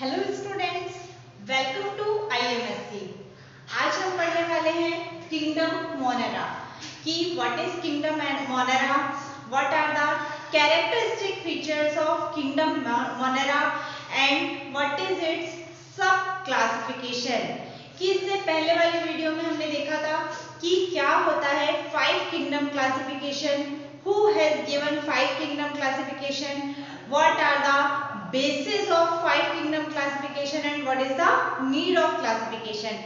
Hello students, welcome to IMSC। आज हम पढ़ने वाले हैं किंगडम मोनेरा कि what is kingdom monera, what are the characteristic features of kingdom monera and what is its sub classification. कि इससे पहले वाली वीडियो में हमने देखा था कि क्या होता है 5 kingdom classification, who has given 5 kingdom classification, what are the basis of 5 kingdom classification and what is the need of classification।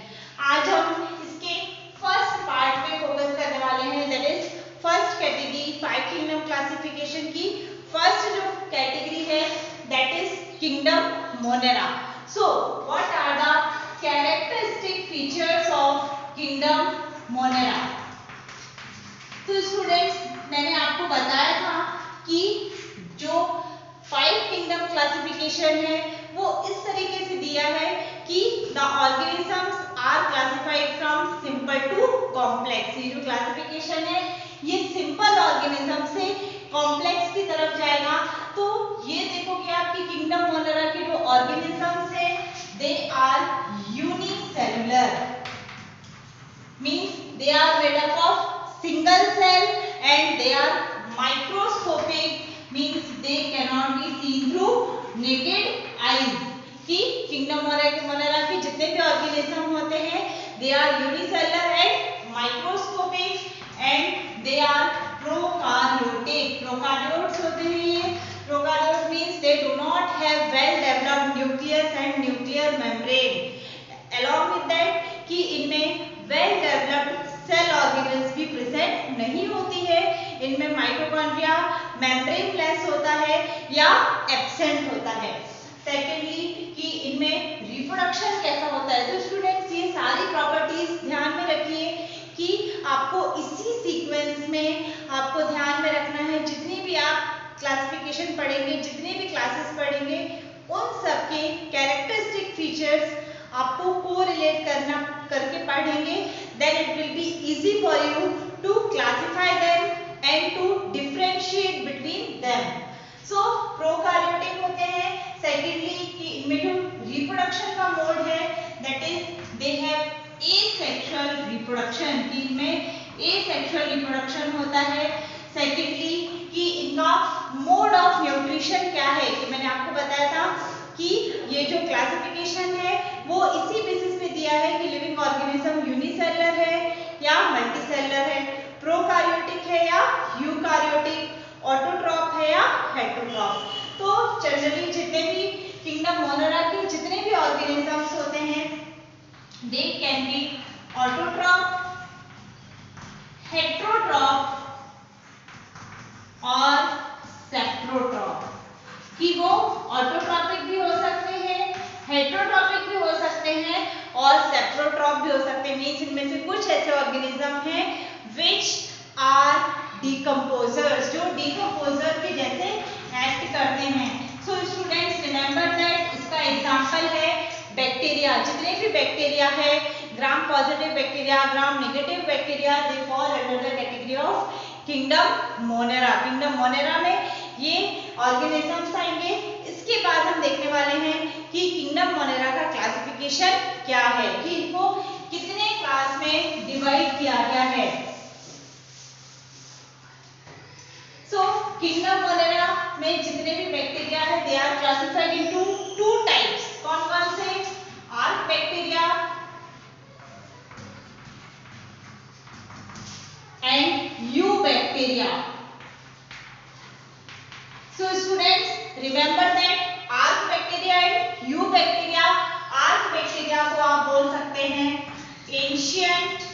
आज हम इसके फर्स्ट पार्ट पे फोकस करने वाले हैं, that is first category 5 kingdom classification की फर्स्ट जो category है that is kingdom Monera. So what are the characteristic features of kingdom Monera. तो स्टूडेंट्स, मैंने आपको बताया था कि जो 5 किंगडम क्लासिफिकेशन है वो इस तरीके से दिया है कि the organisms are classified from simple to complex. ये जो क्लासिफिकेशन है ये सिंपल ऑर्गेनिज्म से कॉम्प्लेक्स की तरफ जाएगा। तो ये देखोगे आपकी किंगडम मोनेरा के जो ऑर्गेनिजम्स है they are unicellular, means they are made up of single cell and they are microscopic, means they cannot be seen through naked eyes। कि किंगडम मोनेरा के जितने भी ऑर्गेनिज्म होते हैं they are unicellular and microscopic and they are prokaryotic। Prokaryotes होते हैं ये। Prokaryote means they do not have well developed nucleus and nuclear membrane। along with that कि इनमें well developed सेल ऑर्गेनल्स भी प्रेजेंट नहीं होती है, इनमें माइटोकॉन्ड्रिया मेम्ब्रेनलेस होता है या एब्सेंट होता है। सेकेंडली कि इनमें रिप्रोडक्शन कैसा होता है। तो स्टूडेंट्स ये सारी प्रॉपर्टीज ध्यान में रखिए कि आपको इसी सीक्वेंस में आपको ध्यान में रखना है। जितनी भी आप क्लासिफिकेशन पढ़ेंगे, जितने भी क्लासेस पढ़ेंगे, उन सब के कैरेक्टरिस्टिक फीचर्स आपको कोरिलेट करके पढ़ेंगे, then it will be easy for you to classify them and to differentiate between them। so prokaryotic होते हैं। secondly कि इनमें जो reproduction का मोड है that is they have asexual reproduction, कि इनमें asexual reproduction होता है। secondly कि इनका मोड ऑफ न्यूट्रिशन क्या है, कि मैंने आपको बताया था कि ये जो क्लासिफिकेशन है वो इसी बेसिस पे दिया है कि लिविंग ऑर्गेनिज्म यूनिसेलुलर है या मल्टीसेलुलर है, प्रोकार्योटिक है या यूकार्योटिक, ऑटोट्रॉफ है या हेटेरोट्रॉफ। तो जनरली जितने भी किंगडम मोनेरा के जितने भी ऑर्गेनिजम्स होते हैं they can be autotroph, heterotroph और सेप्रोट्रॉफ। कि वो ऑटोट्रॉपिक भी हो सकते हैं, हेटेरोट्रॉपिक भी हो सकते हैं और सेप्रोट्रॉफ भी हो सकते हैं। मींस इनमें से कुछ ऐसे ऑर्गेनिज्म हैं विच आर डिकम्पोजर्स, जो डिकम्पोजर के जैसे एक्ट करते हैं। सो स्टूडेंट्स रिमेंबर दैट इसका एग्जांपल है बैक्टीरिया। जितने भी बैक्टीरिया है, gram positive bacteria, gram negative bacteria, they fall under the category of kingdom Monera. Kingdom Monera में ये ऑर्गेनिजम्स आएंगे। इसके बाद हम देखने वाले हैं कि किंगडम मोनेरा का क्लासिफिकेशन क्या है, कि इनको कितने क्लास में डिवाइड किया गया है। सो किंगडम मोनेरा में जितने भी बैक्टीरिया है they are classified into 2 types. कौन कौन से? Archaebacteria and eubacteria. So students remember that arc bacteria and eubacteria. arc bacteria को आप बोल सकते हैं ancient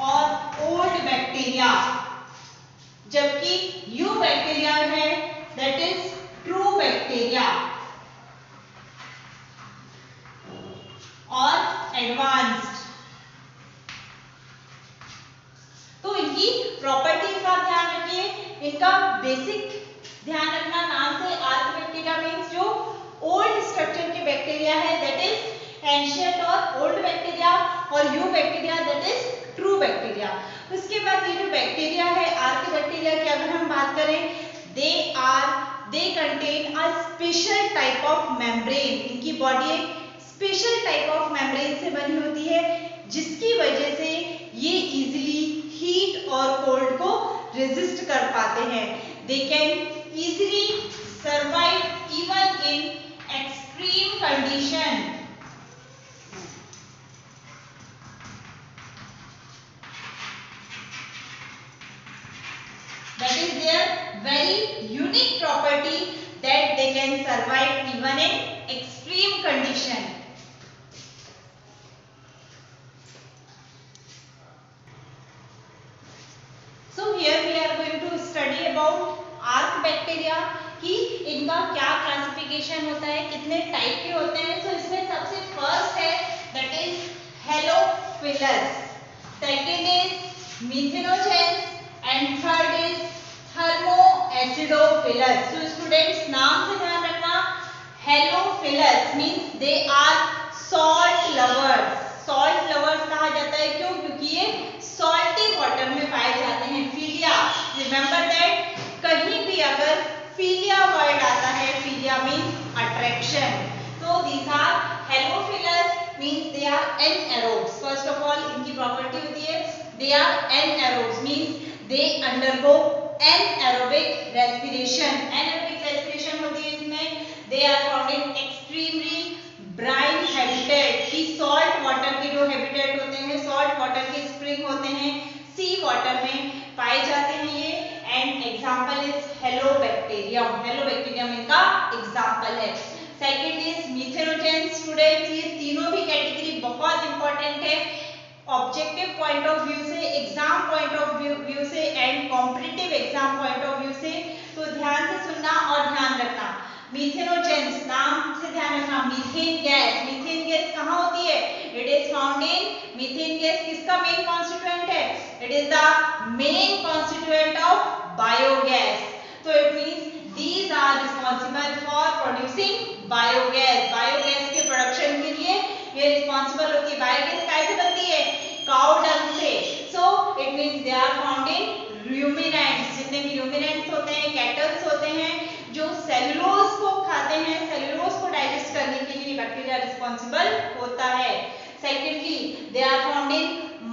और old बैक्टीरिया, जबकि यू बैक्टीरिया है that is true बैक्टीरिया और एडवांस्ड। तो इनकी प्रॉपर्टीज का ध्यान रखिए, इनका बेसिक ध्यान रखना। नाम से आर्क बैक्टीरिया मींस जो ओल्ड स्ट्रक्चर के बैक्टीरिया है दैट इज एंशिएंट और ओल्ड बैक्टीरिया, और you bacteria that is true bacteria. उसके बाद ये जो बैक्टीरिया है आर्क बैक्टीरिया की अगर हम बात करें they contain a special type of membrane, इनकी बॉडी एक स्पेशल टाइप ऑफ मेम्ब्रेन से बनी होती है जिसकी वजह से ये इजीली हीट और कोल्ड को रेजिस्ट कर पाते हैं। They can easily survive even in extreme condition. That is their very unique property that they can survive even in extreme condition. So here we are going to study about arc bacteria कि इनका क्या classification होता है, कितने type के होते हैं। तो इसमें सबसे फर्स्ट है that is halophiles, second is methanogens and third is thermoacidophiles. तो स्टूडेंट्स नाम से ध्यान रखना, halophiles means they are salt lovers. Salt lovers कहा जाता है क्यों? क्योंकि ये सॉल्टी वाटर में पाए जाते हैं। फिलिया, रिमेंबर दैट कहीं भी अगर फिलिया वर्ड आता है, फिलिया मींस अट्रैक्शन, तो these are halophiles means they are anaerobes. First of all इनकी प्रॉपर्टी होती है they are anaerobes means they undergo anaerobic respiration। anaerobic respiration होती है इसमें। they are found in extremely brine habitat, कि salt water के जो habitat होते हैं, salt water के spring होते हैं, sea water में पाए जाते हैं ये। and example is helobacterium। helobacterium इनका example है। second is methanogens। students ये तीनों भी कैटेगरी बहुत इंपॉर्टेंट है ऑब्जेक्टिव पॉइंट ऑफ व्यू से, एग्जाम पॉइंट ऑफ व्यू से and competitive exam point of view से। तो ध्यान से सुनना और ध्यान रखना। मिथेनोजेंस नाम से ध्यान रखना, मीथेन गैस। मीथेन गैस कहाँ होती है? It is found in, methane gas किसका मेन कॉन्स्टिट्यूएंट है? It is the main constituent of biogas. तो it means these are responsible for producing biogas. Biogas के प्रोडक्शन के लिए ये रिस्पांसिबल होती है। बायोगैस कैसे बनती है? काउ डंग से। So it means they are found in ruminants. जितने भी रूमिनेंट्स होते हैं, कैटल्स होते हैं जो सेलुलोज को खाते हैं, सेलुलोज को डाइजेस्ट करने के लिए बैक्टीरिया रिस्पांसिबल होता है। Secondly they are found in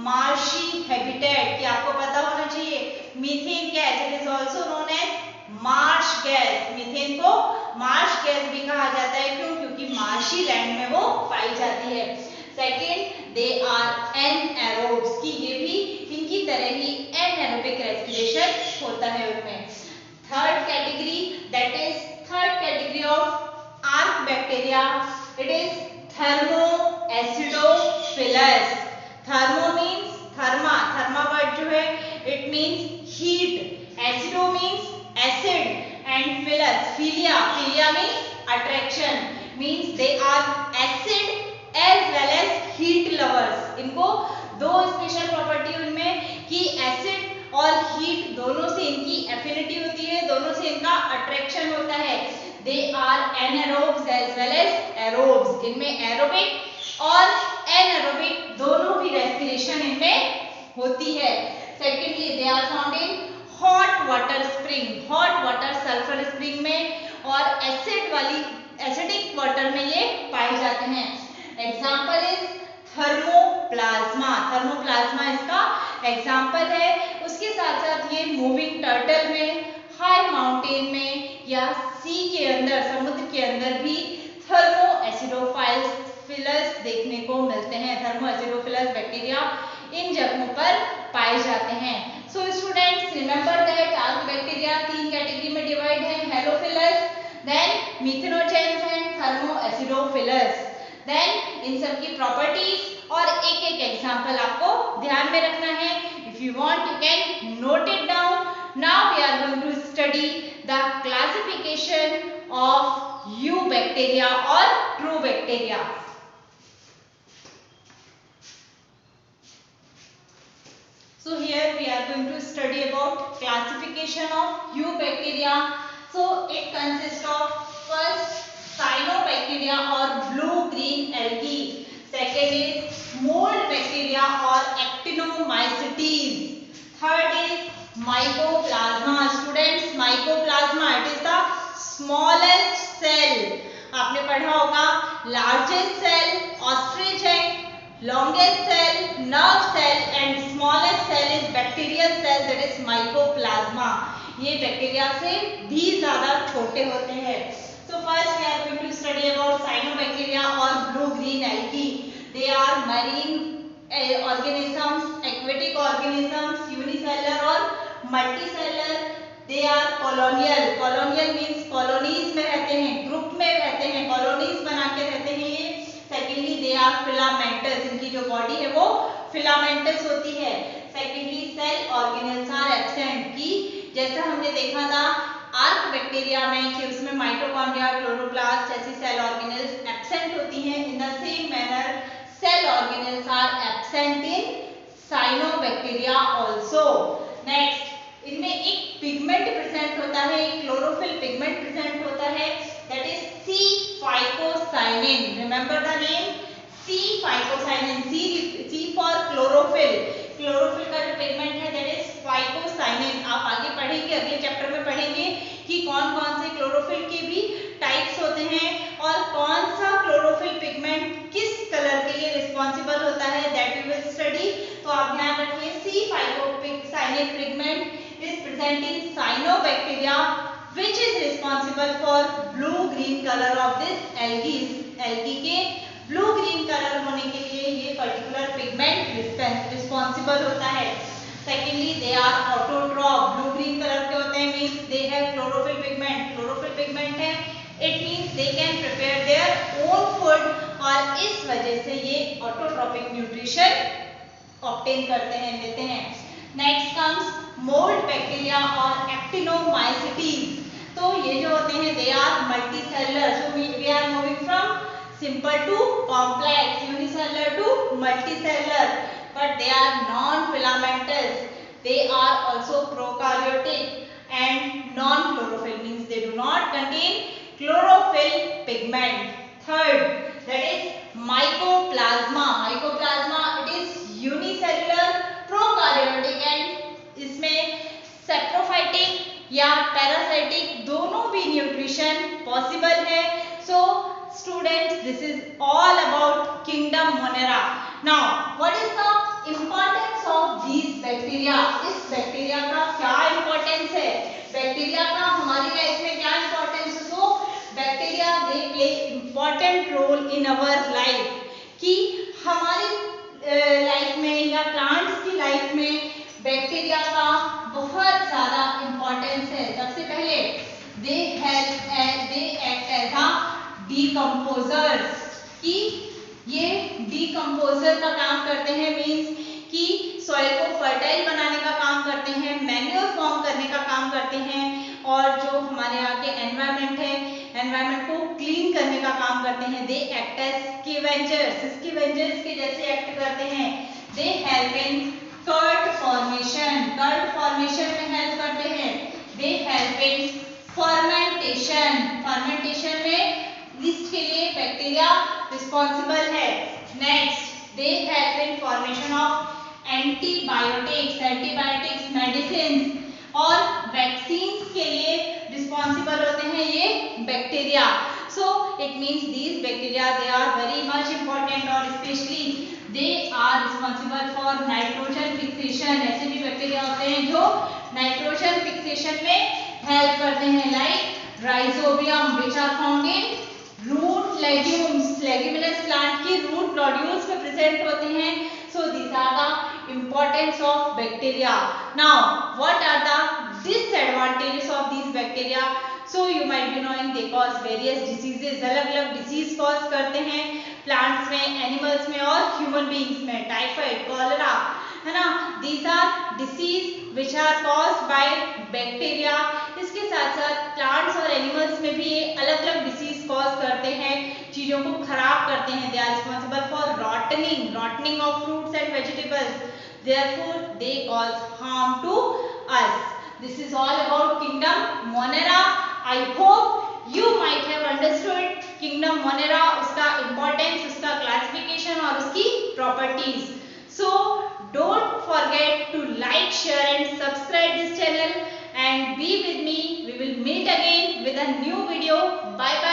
marshy habitat, कि आपको पता होना चाहिए methane gas it is also known as marsh gas. Methane को मार्श गैस भी कहा जाता है क्यों? क्योंकि मार्शी लैंड में वो पाई जाती है। सेकेंड दे आर एनएरोब्स, कि ये भी इनकी तरह ही एनएरोबिक रेस्पिरेशन होता है उनमें। Third category that is third category of archaebacteria, it is thermoacidophiles. Thermo means therma, therma word जो है it means heat, acido means acid and philus, philia, philia means attraction, means they are acid as well as heat lovers. इनको दो special property उनमें कि acid और heat दोनों से इनकी एफिनिटी होती है, दोनों से इनका अट्रैक्शन होता है। They are anaerobes as well as aerobes. इनमें एरोबिक और एनारोबिक दोनों भी रेस्पिरेशन इनमें होती है। Secondly they are found in hot water spring, hot water sulphur spring में और एसिड वाली एसिडिक वाटर में ये पाए जाते हैं। एग्जाम्पल इज थर्मोप्लाज्मा, थर्मोप्लाज्मा इसका एग्जाम्पल है। उसके साथ साथ ये मूविंग टर्टल में, हाई माउंटेन में या सी के अंदर, समुद्र के अंदर भी थर्मोएसिडोफिलस देखने को मिलते हैं। थर्मोएसिडोफिलस बैक्टीरिया इन जगहों पर पाए जाते हैं। So students remember that arc bacteria तीन कैटेगरी में डिवाइड है, हेलोफिलस, then methanogens and थर्मोएसिडोफिलस। Then in सब की प्रॉपर्टीज और एक एक एग्जांपल आपको ध्यान में रखना है। If you want you can note it down. Now we are going to study the classification of eubacteria और true bacteria. So here we are going to study about classification of eubacteria. So it consists of first cyanobacteria or blue green algae. Second is mold bacteria or actinomycetes. Third is mycoplasma. Students, mycoplasma it is the smallest cell आपने पढ़ा होगा largest cell, ostrich egg, longest cell, nerve cell and smallest cell is bacterial cell, that is mycoplasma. ये bacteria से भी ज्यादा छोटे होते हैं. So first we are going to study about cyanobacteria or blue green algae. They are marine organisms, aquatic organisms, unicellular or multicellular. They are colonial. Colonial means colonies में रहते हैं, ग्रुप में रहते हैं, colonies बना के रहते हैं ये. सेकेंडली दे आर फिलामेंटस, इनकी जो बॉडी है वो फिलामेंटस होती है. Secondly cell organelles are absent, की जैसा हमने देखा था आर्क बैक्टीरिया में कि उसमें माइटोकॉन्ड्रिया, क्लोरोप्लास्ट जैसी सेल ऑर्गेनेल्स एब्सेंट होती हैं. In the same manner cell organelles are absent in cyanobacteria also. Next, इनमें एक पिगमेंट प्रेजेंट होता है, एक क्लोरोफिल पिगमेंट प्रेजेंट होता है, that is C-phycocyanin. Remember the name C-phycocyanin. C for chlorophyll. Chlorophyll का जो पिगमेंट है that is phycocyanin. आप आगे पढ़ेंगे, अगले चैप्टर में पढ़ेंगे कि कौन कौन से क्लोरोफिल के भी टाइप्स होते हैं और कौन सा क्लोरोफिल पिगमेंट किस कलर के लिए रिस्पॉन्सिबल होता है, दैट यू विल स्टडी. तो आप ध्यान रखिए C-phycocyanin pigment is present in cyanobacteria which is responsible for blue green color of this algae. algae के blue green color होने के लिए ये particular pigment responsible होता है. Secondly, they are autotroph. blue green color के होते हैं means they have chlorophyll pigment. chlorophyll pigment है, it means they can prepare their own food और इस वजह से ये autotrophic nutrition obtain करते हैं, लेते हैं. Next comes mold bacteria और actinomycetes. तो ये जो होते हैं they are multicellular. So we are moving from simple to complex, unicellular to multicellular, but they are non filamentous. They are also prokaryotic and non chlorophyll, means they do not contain chlorophyll pigment. Third, that is mycoplasma. Mycoplasma it is unicellular, prokaryotic and इसमें saprophytic या parasitic दोनों भी nutrition possible है. So students, this is all about kingdom Monera. Now what is the importance of these bacteria? इस bacteria का क्या importance है? Bacteria का हमारी लाइफ में क्या इंपॉर्टेंस है? So bacteria they play important role in our life, कि हमारी लाइफ में या प्लांट्स की लाइफ में बैक्टीरिया का बहुत ज्यादा इंपॉर्टेंस है. सबसे पहले they act as a decomposers, कि ये डीकम्पोजर का काम करते हैं, मींस कि सॉइल को फर्टाइल बनाने का काम करते हैं, मैन्योर फॉर्म करने का काम करते हैं और जो हमारे यहाँ के एनवायरनमेंट है, एनवायरनमेंट को क्लीन करने का काम करते हैं. They act as scavengers, scavengers के जैसे एक्ट करते हैं. They help in curd formation, curd formation में हेल्प करते हैं. They help in fermentation, fermentation में इसके लिए बैक्टीरिया रिस्पॉन्सिबल है. Next, they help in formation of antibiotics, antibiotics medicine और वैक्सीन्स के लिए रिस्पॉन्सिबल होते हैं ये bacteria. So it means these bacteria they are very much important और especially they are responsible for nitrogen fixation. ऐसे भी बैक्टीरिया होते हैं जो नाइट्रोजन फिक्सेशन में हेल्प करते हैं, like rhizobium which are found in root legumes, leguminous plant की root nodules में present होते हैं. So these are the importance of bacteria. Now what are the disadvantages of these bacteria? So you might be knowing they cause various diseases. अलग अलग disease cause करते हैं plants में, animals में और ह्यूमन बींग्स में. टाइफाइड, कॉलरा, है ना, these are diseases which are caused by bacteria. इसके साथ साथ प्लांट्स और एनिमल्स में भी ये अलग अलग डिसीज कॉज करते हैं, चीजों को खराब करते हैं. They are responsible for rotting of fruits and vegetables. Therefore they cause harm to us. This is all about kingdom Monera. I hope you might have understood kingdom Monera, उसका importance, उसका classification और उसकी properties. So don't forget to like, share and subscribe this channel and be with me. We will meet again with a new video. Bye bye.